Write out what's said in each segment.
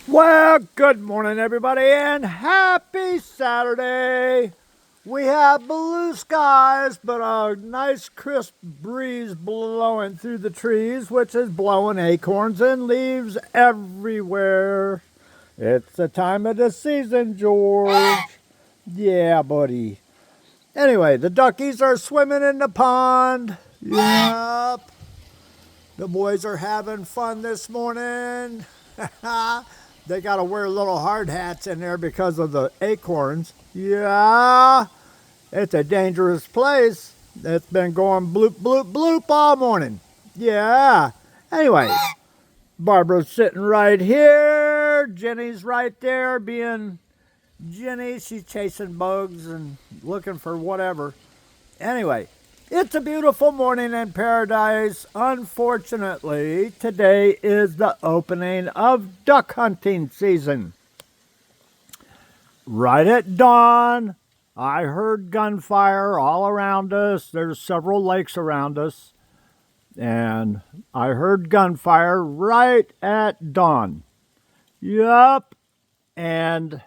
Well, good morning, everybody, and happy Saturday. We have blue skies, but a nice crisp breeze blowing through the trees, which is blowing acorns and leaves everywhere. It's the time of the season, George. Yeah, buddy. Anyway, the duckies are swimming in the pond. Yep. The boys are having fun this morning. They got to wear little hard hats in there because of the acorns. Yeah, it's a dangerous place. It's been going bloop, bloop, bloop all morning. Yeah. Anyway, Barbara's sitting right here. Jenny's right there being Jenny. She's chasing bugs and looking for whatever. Anyway, it's a beautiful morning in paradise. Unfortunately, today is the opening of duck hunting season. Right at dawn, I heard gunfire all around us. There's several lakes around us. And I heard gunfire right at dawn. Yup. And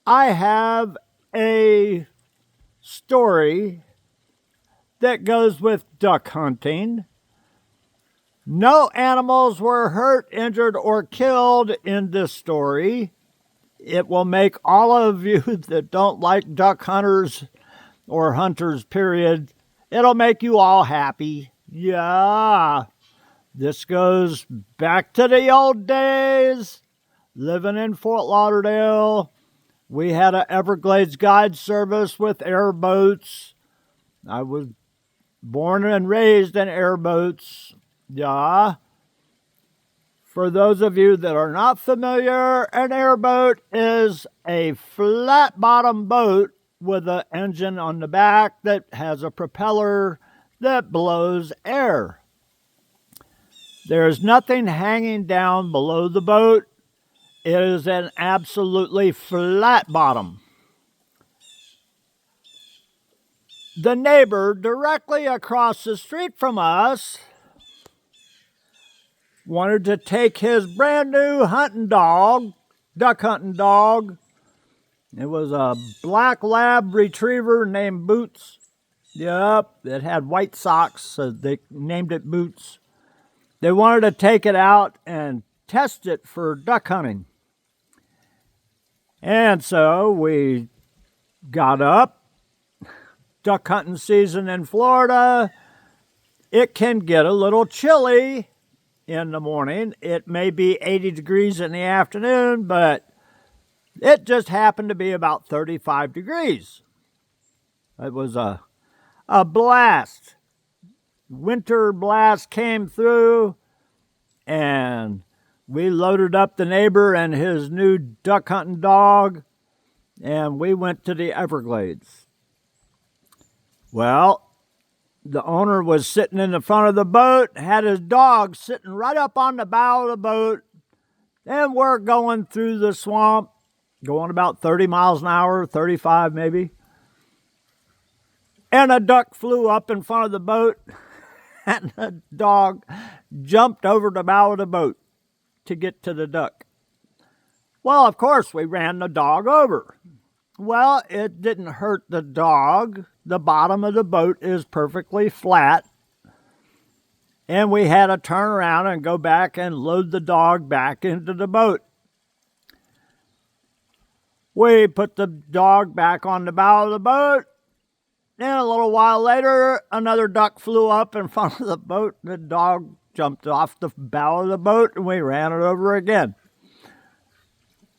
I have a story that goes with duck hunting. No animals were hurt, injured, or killed in this story. It will make all of you that don't like duck hunters or hunters, period, it'll make you all happy. Yeah. This goes back to the old days. Living in Fort Lauderdale, we had an Everglades guide service with airboats. I was born and raised in airboats. Yeah. For those of you that are not familiar, an airboat is a flat bottom boat with an engine on the back that has a propeller that blows air. There's nothing hanging down below the boat. It is an absolutely flat bottom. The neighbor directly across the street from us wanted to take his brand new hunting dog, duck hunting dog. It was a black lab retriever named Boots. Yep, it had white socks, so they named it Boots. They wanted to take it out and test it for duck hunting. And so we got up. Duck hunting season in Florida, it can get a little chilly in the morning. It may be 80 degrees in the afternoon, but it just happened to be about 35 degrees. It was a blast. Winter blast came through, and we loaded up the neighbor and his new duck hunting dog, and we went to the Everglades. Well, the owner was sitting in the front of the boat, had his dog sitting right up on the bow of the boat, and we're going through the swamp, going about 30 miles an hour, 35 maybe. And a duck flew up in front of the boat, and the dog jumped over the bow of the boat to get to the duck. Well, of course, we ran the dog over. Well, it didn't hurt the dog. The bottom of the boat is perfectly flat. And we had to turn around and go back and load the dog back into the boat. We put the dog back on the bow of the boat. And a little while later, another duck flew up in front of the boat. The dog jumped off the bow of the boat, and we ran it over again.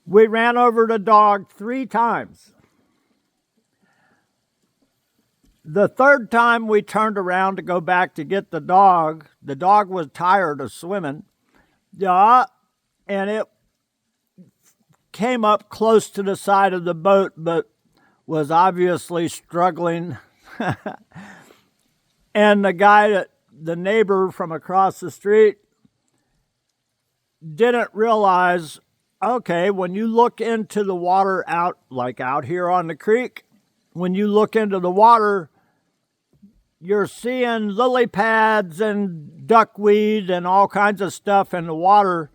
We ran over the dog 3 times. The third time we turned around to go back to get the dog was tired of swimming. Yeah, and it came up close to the side of the boat, but was obviously struggling. And the neighbor from across the street, didn't realize, okay, when you look into the water out here on the creek, when you look into the water, you're seeing lily pads and duckweed and all kinds of stuff in the water.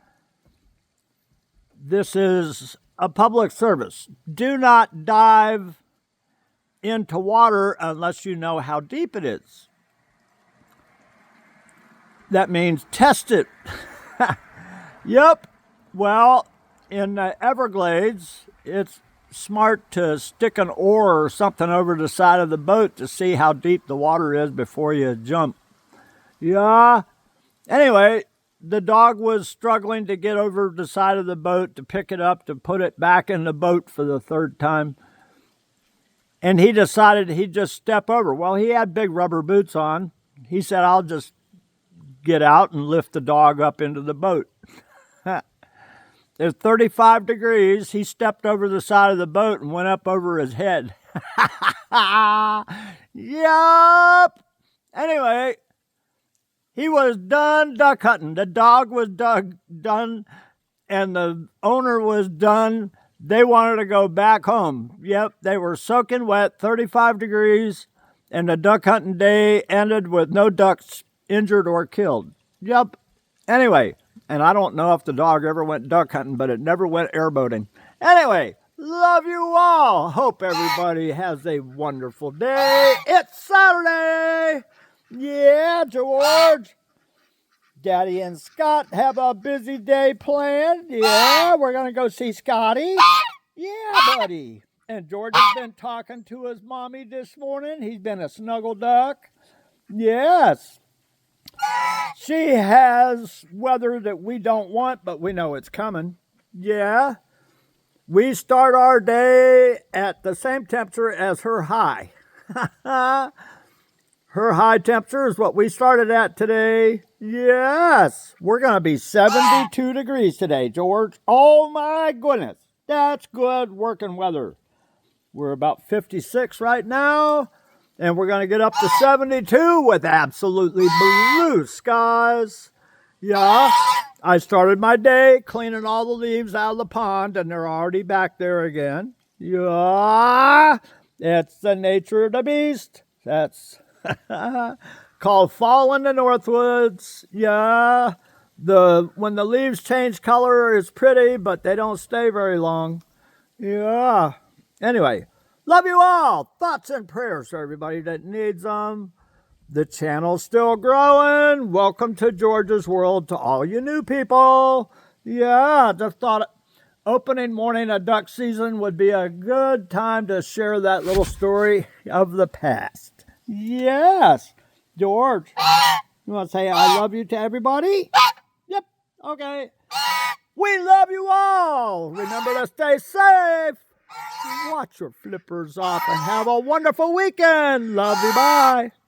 This is a public service. Do not dive into water unless you know how deep it is. That means test it. Yep. Well, in the Everglades, it's smart to stick an oar or something over the side of the boat to see how deep the water is before you jump. Yeah. Anyway, the dog was struggling to get over the side of the boat to pick it up, to put it back in the boat for the third time. And he decided he'd just step over. Well, he had big rubber boots on. He said, I'll just get out and lift the dog up into the boat. It's 35 degrees. He stepped over the side of the boat and went up over his head. Yup. Anyway, he was done duck hunting. The dog was done, and the owner was done. They wanted to go back home. Yep, they were soaking wet, 35 degrees, and the duck hunting day ended with no ducks injured or killed. Yep. Anyway, and I don't know if the dog ever went duck hunting, but it never went airboating. Anyway, love you all. Hope everybody has a wonderful day. It's Saturday. Yeah, George. Daddy and Scott have a busy day planned. Yeah, we're going to go see Scotty. Yeah, buddy. And George has been talking to his mommy this morning. He's been a snuggle duck. Yes. She has weather that we don't want, but we know it's coming. Yeah. We start our day at the same temperature as her high. Her high temperature is what we started at today. Yes. We're going to be 72 degrees today, George. Oh, my goodness. That's good working weather. We're about 56 right now. And we're going to get up to 72 with absolutely blue skies. Yeah, I started my day cleaning all the leaves out of the pond, and they're already back there again. Yeah, it's the nature of the beast. That's called fall in the Northwoods. Yeah, when the leaves change color, it's pretty, but they don't stay very long. Yeah, anyway. Love you all. Thoughts and prayers for everybody that needs them. The channel's still growing. Welcome to George's World to all you new people. Yeah, just thought opening morning of duck season would be a good time to share that little story of the past. Yes. George, you want to say I love you to everybody? Yep. Okay. We love you all. Remember to stay safe. Watch your flippers off and have a wonderful weekend. Love you. Bye.